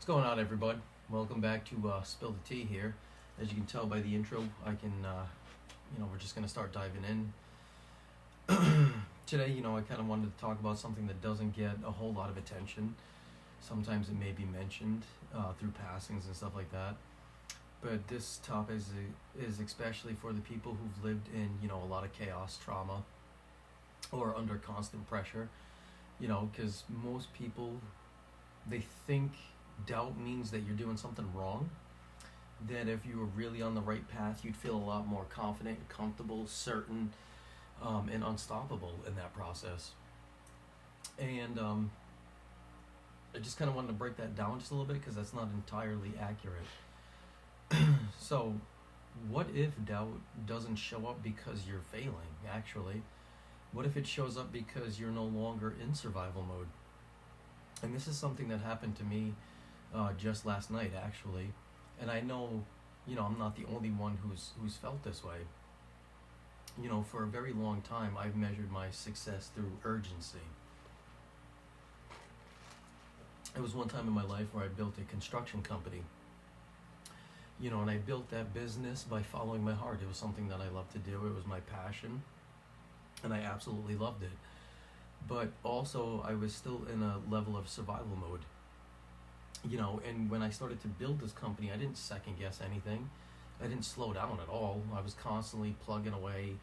What's going on, everybody? Welcome back to Spill the Tea here. As you can tell by the intro, we're just going to start diving in. Today, I kind of wanted to talk about something that doesn't get a whole lot of attention. Sometimes it may be mentioned through passings and stuff like that. But this topic is especially for the people who've lived in, a lot of chaos, trauma, or under constant pressure. Because most people, they think doubt means that you're doing something wrong, that if you were really on the right path, you'd feel a lot more confident, comfortable, certain, and unstoppable in that process. And I just kind of wanted to break that down just a little bit because that's not entirely accurate. So, what if doubt doesn't show up because you're failing, actually? What if it shows up because you're no longer in survival mode? And this is something that happened to me just last night, actually. And I know, I'm not the only one who's felt this way. For a very long time, I've measured my success through urgency. It was one time in my life where I built a construction company. And I built that business by following my heart. It was something that I loved to do. It was my passion, and I absolutely loved it. But also, I was still in a level of survival mode. And when I started to build this company, I didn't second guess anything. I didn't slow down at all. I was constantly plugging away,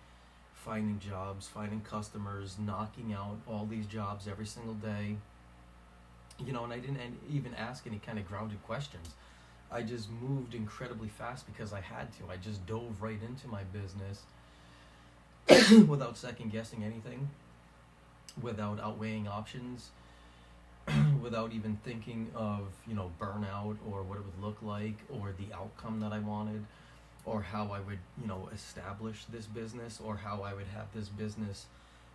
finding jobs, finding customers, knocking out all these jobs every single day. And I didn't even ask any kind of grounded questions. I just moved incredibly fast because I had to. I just dove right into my business without second guessing anything, without outweighing options, without even thinking of, burnout or what it would look like or the outcome that I wanted or how I would, establish this business or how I would have this business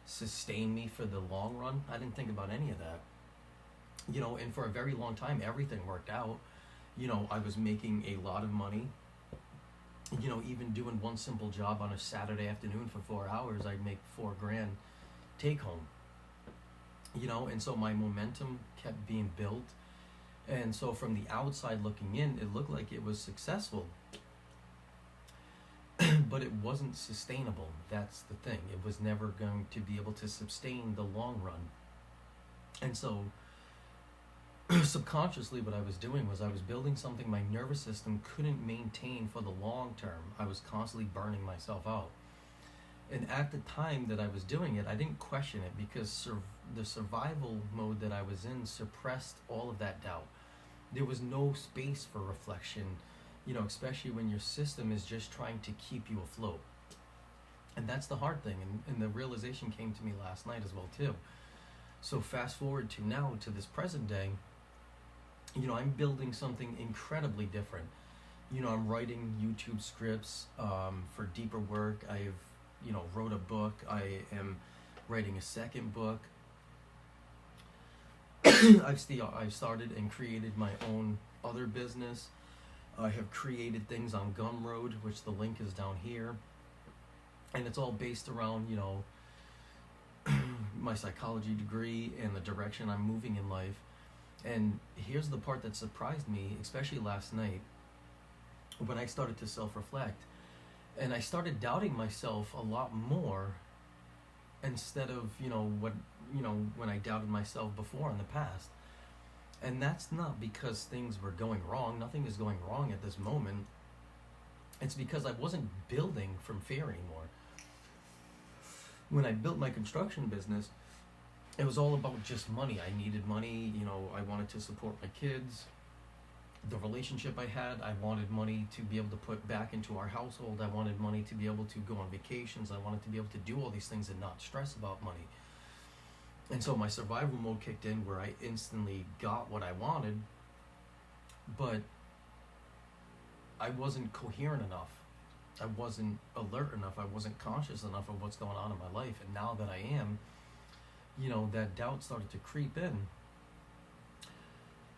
sustain me for the long run. I didn't think about any of that. And for a very long time, everything worked out. I was making a lot of money. Even doing one simple job on a Saturday afternoon for 4 hours, I'd make $4,000 take home. And so my momentum kept being built. And so from the outside looking in, it looked like it was successful. But it wasn't sustainable. That's the thing. It was never going to be able to sustain the long run. And so subconsciously what I was doing was I was building something my nervous system couldn't maintain for the long term. I was constantly burning myself out. And at the time that I was doing it, I didn't question it because the survival mode that I was in suppressed all of that doubt. There was no space for reflection, especially when your system is just trying to keep you afloat. And that's the hard thing. And the realization came to me last night as well, too. So fast forward to now, to this present day, I'm building something incredibly different. I'm writing YouTube scripts for deeper work. I've wrote a book. I am writing a second book. I've started and created my own other business. I have created things on Gumroad, which the link is down here. And it's all based around, my psychology degree and the direction I'm moving in life. And here's the part that surprised me, especially last night, when I started to self-reflect. And I started doubting myself a lot more instead of, when I doubted myself before in the past. And that's not because things were going wrong. Nothing is going wrong at this moment. It's because I wasn't building from fear anymore. When I built my construction business, it was all about just money. I needed money. I wanted to support my kids. The relationship I had, I wanted money to be able to put back into our household. I wanted money to be able to go on vacations. I wanted to be able to do all these things and not stress about money. And so my survival mode kicked in where I instantly got what I wanted, but I wasn't coherent enough. I wasn't alert enough. I wasn't conscious enough of what's going on in my life. And now that I am, that doubt started to creep in.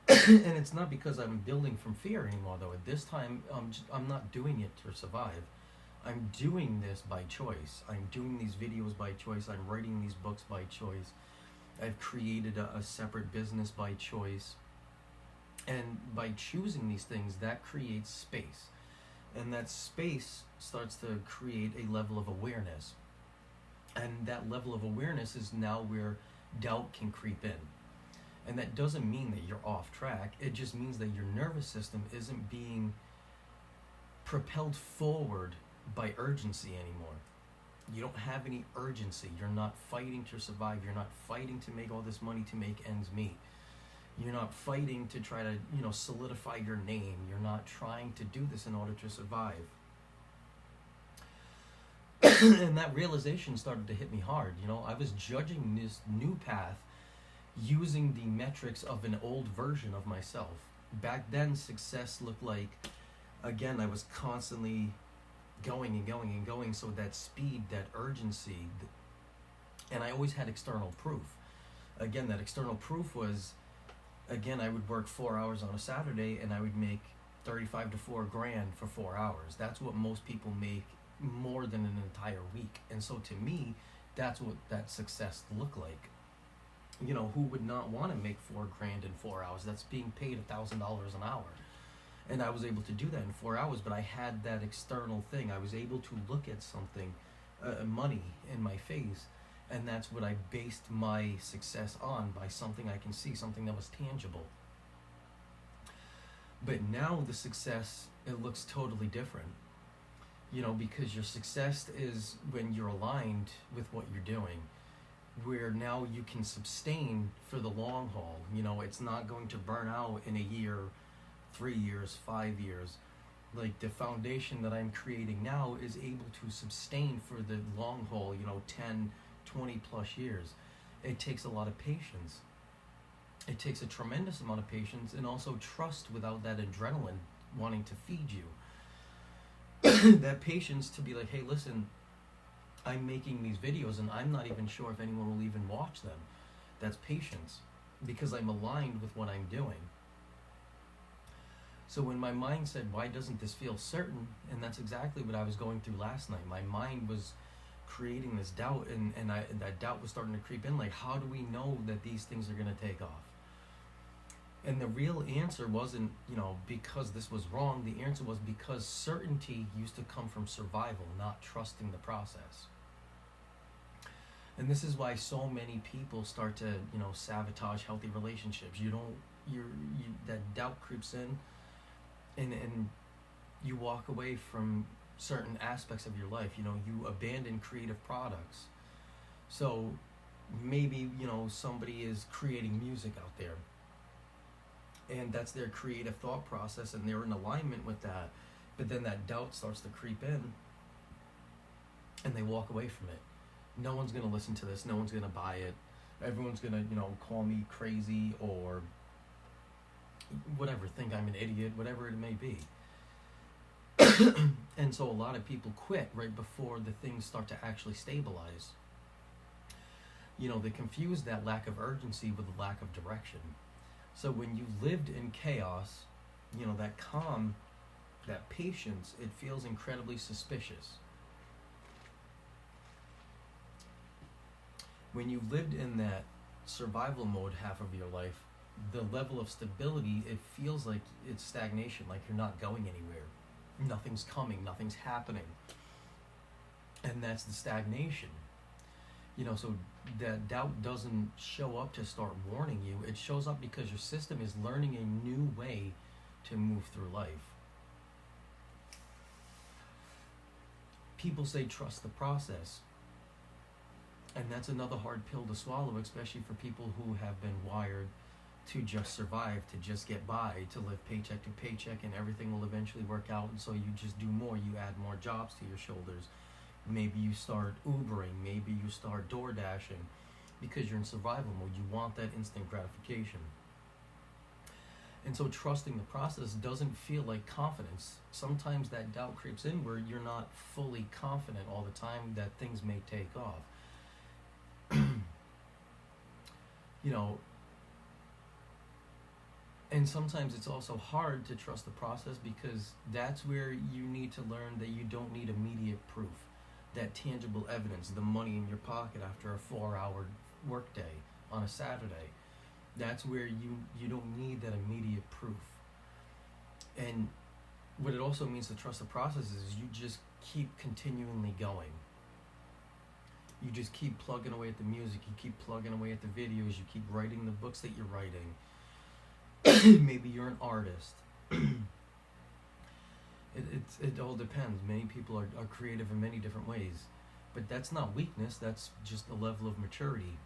And it's not because I'm building from fear anymore, though. At this time, I'm not doing it to survive. I'm doing this by choice. I'm doing these videos by choice. I'm writing these books by choice. I've created a separate business by choice. And by choosing these things, that creates space. And that space starts to create a level of awareness. And that level of awareness is now where doubt can creep in. And that doesn't mean that you're off track. It just means that your nervous system isn't being propelled forward by urgency anymore. You don't have any urgency. You're not fighting to survive. You're not fighting to make all this money to make ends meet. You're not fighting to try to, solidify your name. You're not trying to do this in order to survive. And that realization started to hit me hard. I was judging this new path using the metrics of an old version of myself. Back then, success looked like, again, I was constantly going and going and going. So that speed, that urgency, and I always had external proof. Again, that external proof was, again, I would work 4 hours on a Saturday and I would make 35 to 4 grand for 4 hours. That's what most people make more than an entire week. And so to me, that's what that success looked like. Who would not want to make 4 grand in 4 hours? That's being paid $1,000 an hour. And I was able to do that in 4 hours, but I had that external thing. I was able to look at something, money in my face, and that's what I based my success on, by something I can see, something that was tangible. But now the success, it looks totally different. Because your success is when you're aligned with what you're doing, where now you can sustain for the long haul. It's not going to burn out in a year, 3 years, 5 years. Like the foundation that I'm creating now is able to sustain for the long haul, 10, 20 plus years. It takes a lot of patience. It takes a tremendous amount of patience, and also trust without that adrenaline wanting to feed you. That patience to be like, hey, listen, I'm making these videos and I'm not even sure if anyone will even watch them. That's patience, because I'm aligned with what I'm doing. So when my mind said, why doesn't this feel certain? And that's exactly what I was going through last night. My mind was creating this doubt, and that doubt was starting to creep in. Like, how do we know that these things are going to take off? And the real answer wasn't, because this was wrong. The answer was because certainty used to come from survival, not trusting the process. And this is why so many people start to, sabotage healthy relationships. That doubt creeps in, and you walk away from certain aspects of your life. You abandon creative products. So maybe, somebody is creating music out there, and that's their creative thought process, and they're in alignment with that. But then that doubt starts to creep in, and they walk away from it. No one's going to listen to this. No one's going to buy it. Everyone's going to, call me crazy or whatever, think I'm an idiot, whatever it may be. And so a lot of people quit right before the things start to actually stabilize. They confuse that lack of urgency with a lack of direction. So when you lived in chaos, that calm, that patience, it feels incredibly suspicious. When you lived in that survival mode half of your life, the level of stability, it feels like it's stagnation, like you're not going anywhere. Nothing's coming, nothing's happening. And that's the stagnation. So that doubt doesn't show up to start warning you. It shows up because your system is learning a new way to move through life. People say trust the process. And that's another hard pill to swallow, especially for people who have been wired to just survive, to just get by, to live paycheck to paycheck, and everything will eventually work out. And so you just do more. You add more jobs to your shoulders. Maybe you start Ubering. Maybe you start door dashing, because you're in survival mode. You want that instant gratification. And so trusting the process doesn't feel like confidence. Sometimes that doubt creeps in where you're not fully confident all the time that things may take off. And sometimes it's also hard to trust the process, because that's where you need to learn that you don't need immediate proof, that tangible evidence, the money in your pocket after a 4-hour workday on a Saturday. That's where you don't need that immediate proof. And what it also means to trust the process is you just keep continually going. You just keep plugging away at the music, you keep plugging away at the videos, you keep writing the books that you're writing. Maybe you're an artist. It all depends. Many people are creative in many different ways. But that's not weakness, that's just a level of maturity.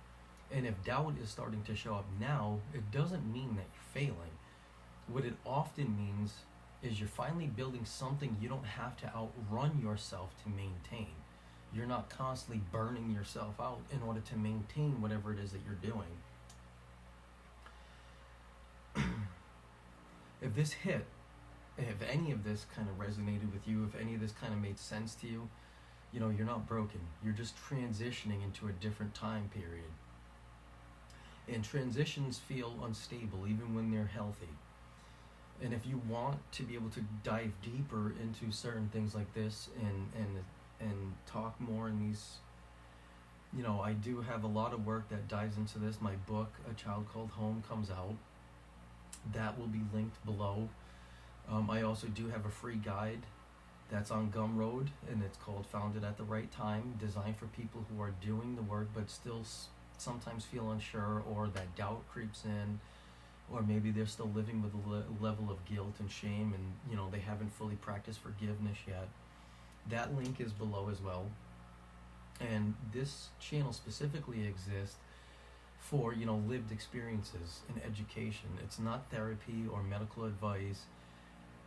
And if doubt is starting to show up now, it doesn't mean that you're failing. What it often means is you're finally building something you don't have to outrun yourself to maintain. You're not constantly burning yourself out in order to maintain whatever it is that you're doing. If this hit, if any of this kind of resonated with you, if any of this kind of made sense to you, you know, you're not broken. You're just transitioning into a different time period. And transitions feel unstable even when they're healthy. And if you want to be able to dive deeper into certain things like this and talk more in these, you know, I do have a lot of work that dives into this. My book, A Child Called Home, comes out. That will be linked below. I also do have a free guide that's on Gumroad, and it's called Founded at the Right Time, designed for people who are doing the work but still sometimes feel unsure, or that doubt creeps in, or maybe they're still living with a level of guilt and shame, and you know, they haven't fully practiced forgiveness yet. That link is below as well. And this channel specifically exists for, you know, lived experiences and education. It's not therapy or medical advice.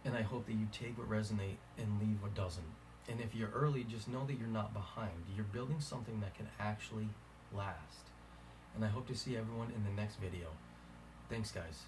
And I hope that you take what resonates and leave what doesn't. And if you're early, just know that you're not behind. You're building something that can actually last. And I hope to see everyone in the next video. Thanks, guys.